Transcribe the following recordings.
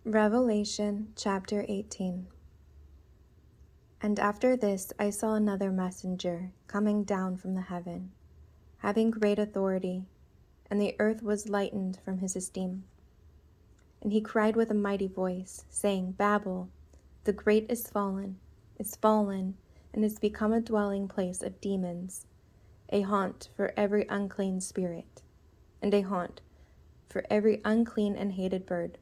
Revelation chapter 18. And after this I saw another messenger coming down from the heaven, having great authority, and the earth was lightened from his esteem. And he cried with a mighty voice, saying, Babel, the great is fallen, and is become a dwelling place of demons, a haunt for every unclean spirit, and a haunt for every unclean and hated bird,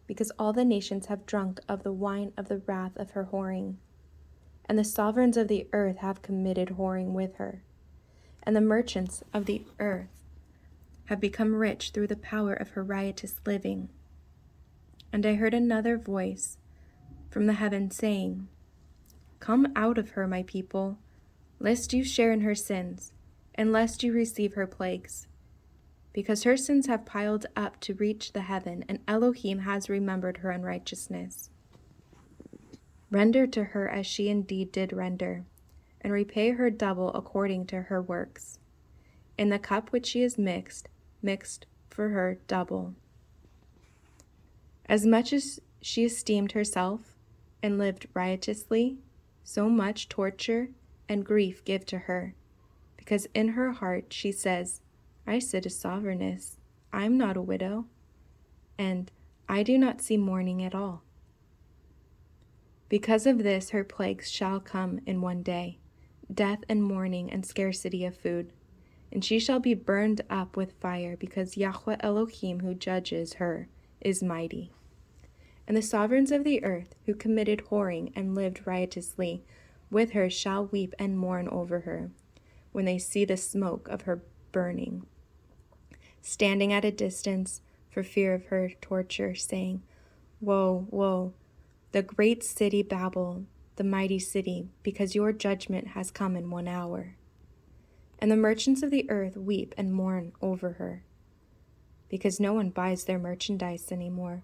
because all the nations have drunk of the wine of the wrath of her whoring. And the sovereigns of the earth have committed whoring with her, and the merchants of the earth have become rich through the power of her riotous living. And I heard another voice from the heaven saying, Come out of her, my people, lest you share in her sins, and lest you receive her plagues. Because her sins have piled up to reach the heaven, and Elohim has remembered her unrighteousness. Render to her as she indeed did render, and repay her double according to her works. In the cup which she has mixed for her double. As much as she esteemed herself and lived riotously, so much torture and grief give to her, because in her heart she says, I sit a sovereigness, I am not a widow, and I do not see mourning at all. Because of this her plagues shall come in one day, death and mourning and scarcity of food, and she shall be burned up with fire, because Yahweh Elohim who judges her is mighty. And the sovereigns of the earth who committed whoring and lived riotously with her shall weep and mourn over her, when they see the smoke of her burning, standing at a distance for fear of her torture, saying, Woe, woe, the great city Babel, the mighty city, because your judgment has come in 1 hour. And the merchants of the earth weep and mourn over her, because no one buys their merchandise anymore,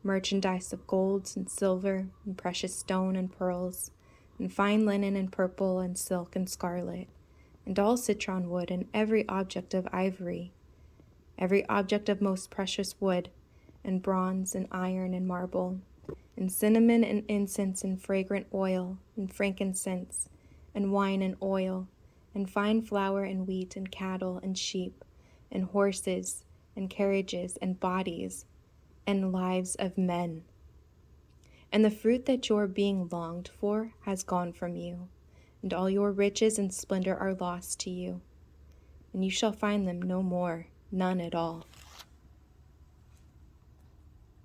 merchandise of gold and silver and precious stone and pearls, and fine linen and purple and silk and scarlet, and all citron wood and every object of ivory, every object of most precious wood, and bronze and iron and marble, and cinnamon and incense and fragrant oil and frankincense, and wine and oil, and fine flour and wheat and cattle and sheep, and horses and carriages and bodies, and lives of men. And the fruit that your being longed for has gone from you, and all your riches and splendor are lost to you, and you shall find them no more, none at all.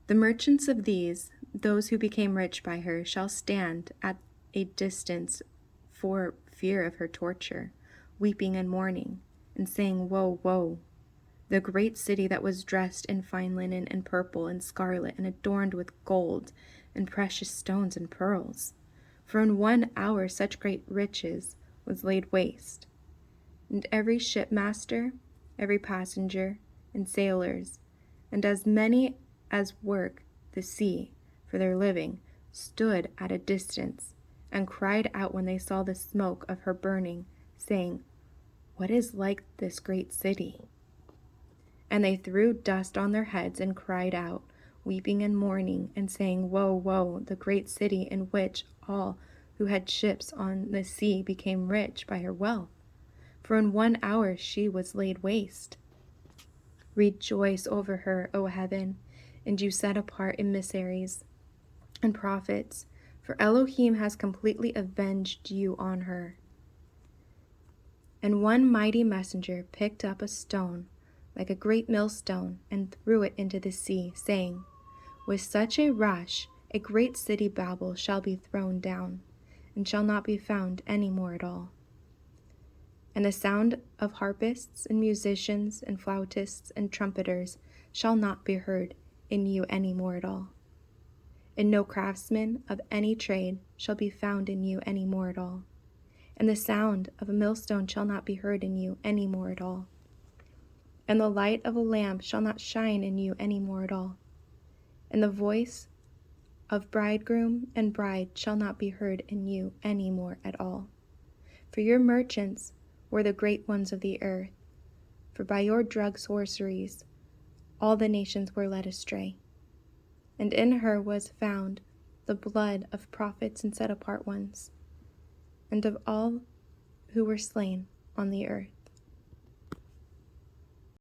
The merchants of these, those who became rich by her, shall stand at a distance for fear of her torture, weeping and mourning, and saying, Woe, woe, the great city that was dressed in fine linen and purple and scarlet, and adorned with gold and precious stones and pearls. For in 1 hour such great riches was laid waste. And every shipmaster, every passenger, and sailors, and as many as work the sea for their living, stood at a distance, and cried out when they saw the smoke of her burning, saying, What is like this great city? And they threw dust on their heads and cried out, weeping and mourning, and saying, Woe, woe, the great city in which all who had ships on the sea became rich by her wealth. For in 1 hour she was laid waste. Rejoice over her, O heaven, and you set apart emissaries and prophets, for Elohim has completely avenged you on her. And one mighty messenger picked up a stone like a great millstone and threw it into the sea, saying, With such a rush a great city Babel shall be thrown down, and shall not be found any more at all. And the sound of harpists and musicians and flautists and trumpeters shall not be heard in you any more at all. And no craftsman of any trade shall be found in you any more at all. And the sound of a millstone shall not be heard in you any more at all. And the light of a lamp shall not shine in you any more at all. And the voice of bridegroom and bride shall not be heard in you any more at all. For your merchants were the great ones of the earth, for by your drug sorceries all the nations were led astray. and in her was found the blood of prophets and set apart ones, and of all who were slain on the earth.